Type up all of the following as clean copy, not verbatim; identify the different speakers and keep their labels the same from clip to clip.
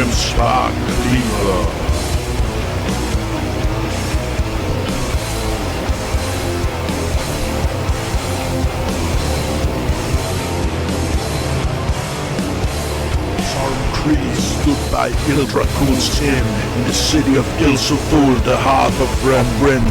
Speaker 1: Grimspark Cleaver. Kreeth stood by Ill Zuthul's inn in the city of Ill Zuthul, the Hearth of Vrynn,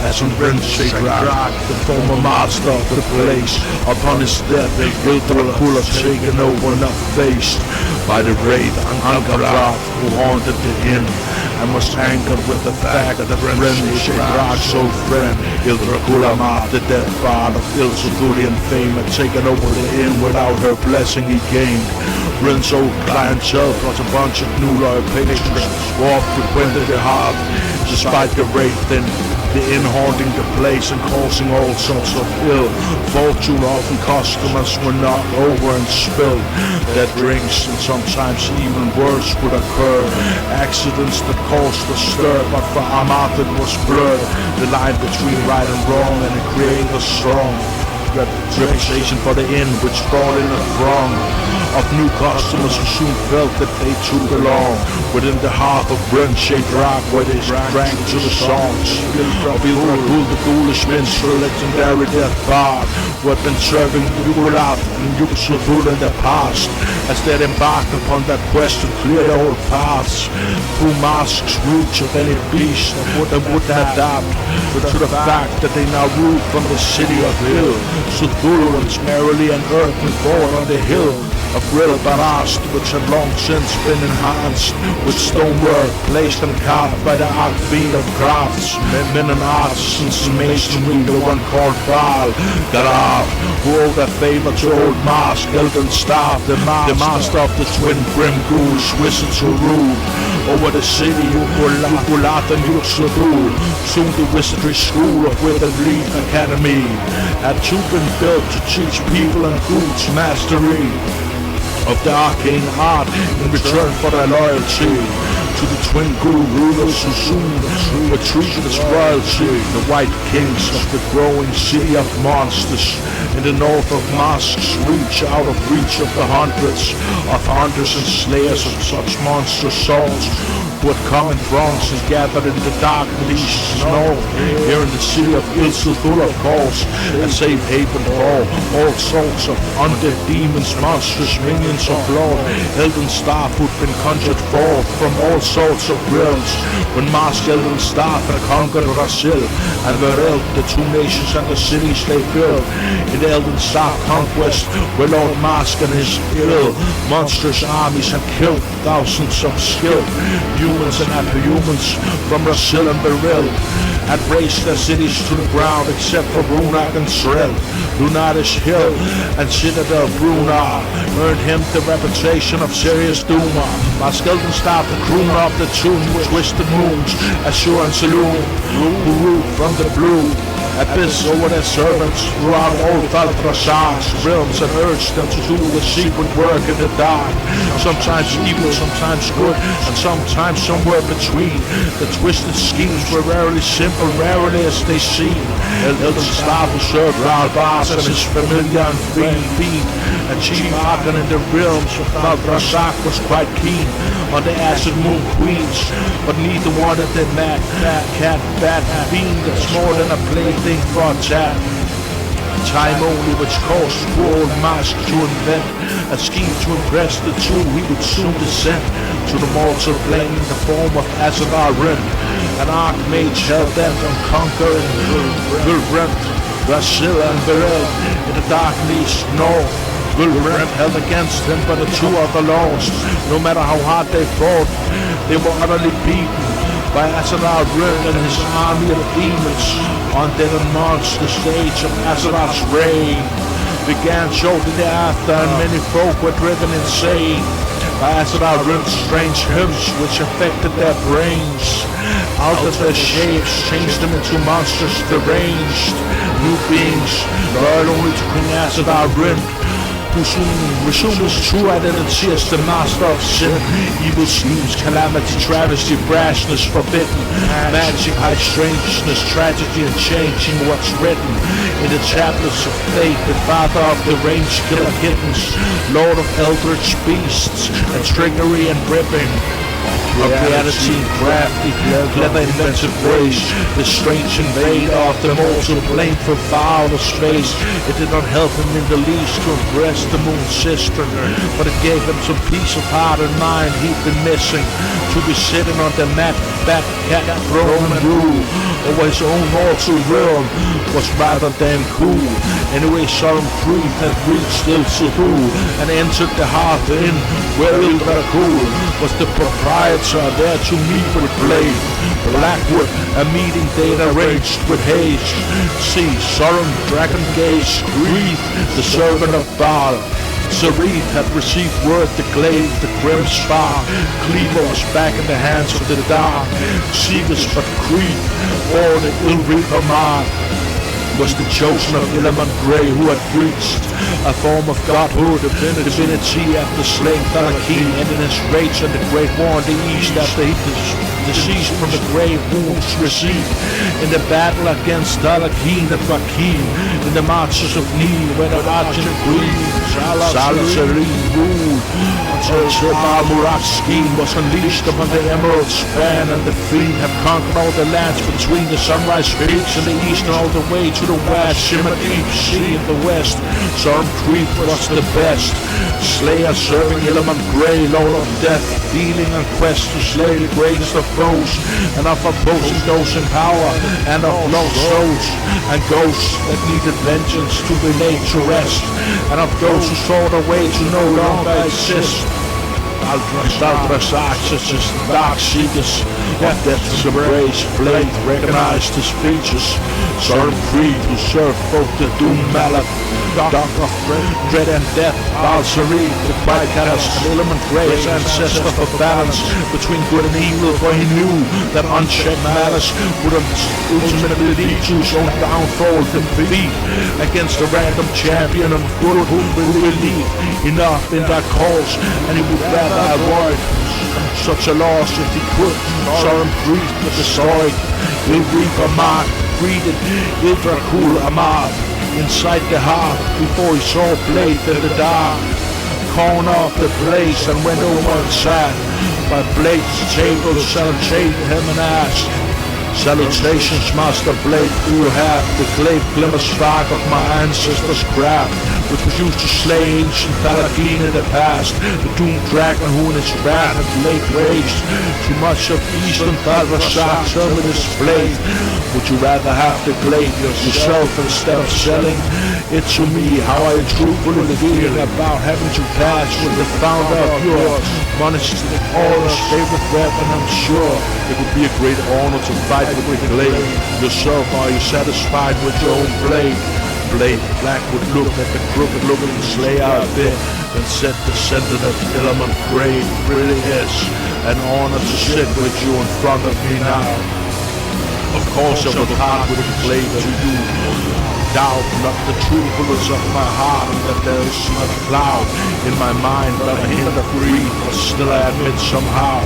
Speaker 1: as on Vrynn the former master of the place. Upon his death, Ill Zuthul had taken over and faced by the wraith Angarat, who haunted the inn, and was angered with the fact that Vrynn Shadrak's old friend, Ill Zuthul, the dead father of Ill Zuthulian fame, had taken over the inn without her blessing he gained. Vrynn's old clientele brought a bunch of new loyal patrons who all frequented the hearth, despite the wraith in the inn haunting the place and causing all sorts of ill fortune. Often customers were knocked over and spilled their drinks, and sometimes even worse would occur. Accidents that caused a stir, but for Amath it was blurred, the line between right and wrong, and it created a strong reputation for the inn, which brought in a throng of new customers who soon felt that they too belong within the Hearth of Vrynn, where they drank to the songs of Ill Zuthul, the ghoulish minstrel, legendary death bard, who had been serving Ulath and Ill Zuthul in the past, as they embarked upon that quest to clear the old paths through masks, roots of any beast that would adapt to the fact that they now rule from the city of Ill Zuthul, once merrily and earthly born on the hill of Ill Barast, which had long since been enhanced with stonework placed and carved by the archfiend of crafts, men and artisans in masonry, the one called Baal Garav, who owed their favor to old Mask, Elden Staff, the master of the twin grim ghouls, wizards who ruled over the city of Ulath and Ill Zuthul. Soon the wizardry school of Withered Leaf Academy had too been built to teach people and ghouls mastery of the arcane art in return for their loyalty to the twin ghoul rulers who soon were treated as royalty, the Wight Kings of the growing city of monsters in the north of Masks, reach out of reach of the hundreds of hunters and slayers of such monster souls who had come in throngs and gathered in the Darkened East snow, here in the city of Ill Zuthul, of course, a safe haven for all sorts of undead demons, monsters, minions of Lord Elden Staff, who'd been conjured forth from all sorts of realms when Mask Elden Staff had conquered Rasil and Veril, the two nations and the cities they built in the Elden Staff conquest, where Lord Mask and his ill monstrous armies had killed thousands of skilled humans and half-humans from Rasil and Veril, had razed their cities to the ground except for Brunak and Srel. Lunarish Hill and Citadel Brunar earned him the reputation of serious doomer. Mask Elden Staff, the crooner of the tomb with twisted moons, Azure and Saloon, who ruled from the blue abyss over their servants throughout all Thaltrasar's realms, and urged them to do the secret work in the dark, sometimes evil, sometimes good, and sometimes somewhere between. The twisted schemes were rarely simple, rarely as they seem. Elden Staff who served Ralbas and his familiar and fiend, and Chief Archon in the realms of Thaltrasar was quite keen on the Acid Moon Queens, but neither wanted them mad, cat, bat, fiend that's more than a plaything for a chat. Time only which caused old Mask to invent a scheme to impress the two. He would soon descend to the mortal plane in the form of Vrynn, an archmage hell-bent on conquering Vrynn, Rasil and Veril in the Darkened East north. Vrynn held against him but the two other lords. No matter how hard they fought, they were utterly beaten by Vrynn and his army of demons. Undead and monster stage of Azarath's reign began shortly thereafter, and many folk were driven insane by Vrynn's strange hymns which affected their brains, altered their shapes, changed them into monsters deranged, new beings loyal only to King Vrynn, resume his true identity as the master of sin. Evil schemes, calamity, travesty, brashness, forbidden. Magic, high strangeness, tragedy, and changing what's written. In the tablets of fate, the father of the range killer kittens, lord of eldritch beasts, and trickery and ripping. Of reality, crafty, clever, inventive ways. The strange invader of the mortal plane from far out of space. It did not help him in the least to impress the moon's sister, but it gave him some peace of heart and mind he'd been missing. To be sitting on the mad bat cat throne and rule over his own mortal realm was rather damn cool. Anyway, Zorem Kreeth had reached Ill Zuthul and entered the Hearth Inn, where Blayth Blackwood was the proprietor, there to meet with Blayth Blackwood, a meeting date arranged with haste. See, Zorem, Dragongaze, Kreeth, the servant of Baal. Kreeth had received word the glaive, the Grimspark Cleaver was back in the hands of the dark seekers, but Kreeth, or the Ill Zuthul, was the chosen of Illamond Grey, who had reached a form of godhood, divinity after slaying Thalakeen, ending his rage on the Great War in the East after he deceased from the grave wounds received in the battle against Thalakeen and Vakeen, in the marches of Neil, where the Argent Queen Salazarine ruled, until Sir Balmurak's scheme was unleashed upon the Emerald Span, and the Vrynn have conquered all the lands between the sunrise peaks in the east and all the way to the west, shimmer deep sea in the west. Zorem Kreeth was the best slayer, serving Illamond Grey, lord of death, dealing on quest to slay the greatest of foes, and of opposing those in power, and of lost souls and ghosts that needed vengeance to be laid to rest, and of those who sought a way to no longer exist. Aldras accesses, dark seekers of death's embrace. Blayth recognized his features. Zorem Kreeth, who served both the Doom Malak, Dark of Dread and Death, Balsari, the Wight Kings, and Illamond Grey, his ancestor for balance between good and evil, for he knew that unchecked malice would ultimately lead to his own downfall, defeat against a random champion of good who believed enough in that cause, and he would rather avoid such a loss if he could. Zorem Kreeth was destroyed. Ill Zuthul greeted Ill Zuthul inside the hearth before he saw Blayth in the dark corner of the place, and went over and sat by Blayth's table, saluted him and asked, "Salutations, Master Blayth, do you have the glaive Grimspark of my ancestors' craft, which was used to slay ancient Thalakeen in the past, the Doom Dragon who in his wrath had laid waste too much of eastern Thalakeen terminus Blayth? Would you rather have the glaive yourself instead of selling it to me? How are you truthfully feeling about having to pass with the founder of your monastery, Order's favorite weapon? I'm sure it would be a great honor to fight with the glaive yourself. Are you satisfied with your own blade?" Blayth Blackwood looked at the crooked-looking slayer a bit and said, "Descendant of Illamond Grey, it really is an honor to sit with you in front of me now. Of course I will part with the glaive to you. Doubt not the truthfulness of my heart, and that there is not a cloud in my mind that a hint of greed, but still I admit somehow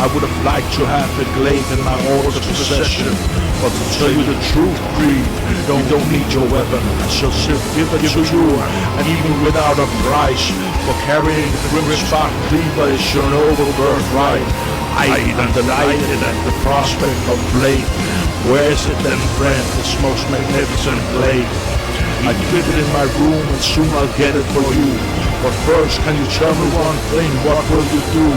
Speaker 1: I would have liked to have the glaive in my order's possession. But to tell you the truth, Kreeth, you don't need your weapon. I shall still give it to you, and even without a price, for carrying the Grimspark Cleaver is your noble birthright. I am delighted at the prospect of Blayth. Where is it then, friend, this most magnificent glaive? I keep it in my room, and soon I'll get it for you. But first, can you tell me one thing? What will you do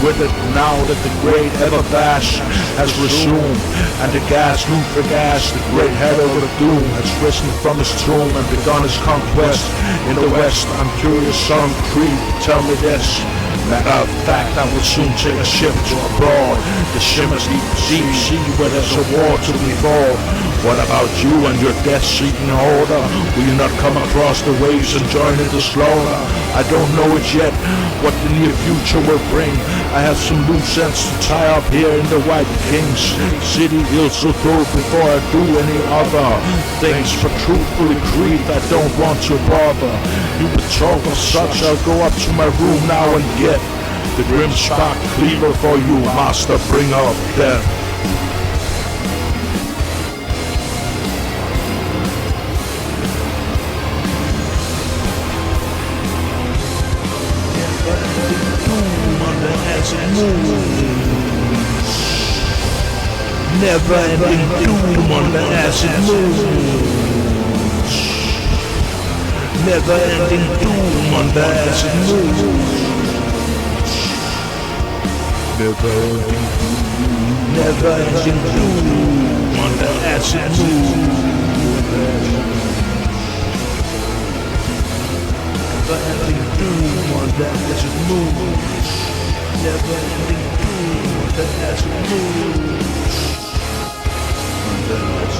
Speaker 1: with it now that the great Everbash has resumed, and the Luthragas, the great head over the Doom, has risen from his tomb and begun his conquest in the west? I'm curious, Zorem Kreeth, tell me this. Matter of fact, I will soon take a ship to abroad. The shimmers deep sea where there's a war to be fought. What about you and your death-seeking order? Will you not come across the waves and join in the slaughter? I don't know it yet, what the near future will bring. I have some loose ends to tie up here in the Wight Kings city, Ill Zuthul, before I do any other things. But truthfully, Kreeth, I don't want to bother. You would talk of such, I'll go up to my room now and get the Grimspark Cleaver for you, master, bringer of death. Never-ending doom on the acid moons. Never-ending doom on the acid moons. Never-ending doom on the acid moons. Never-ending doom on the acid moons. Never-ending doom on the acid moons. That's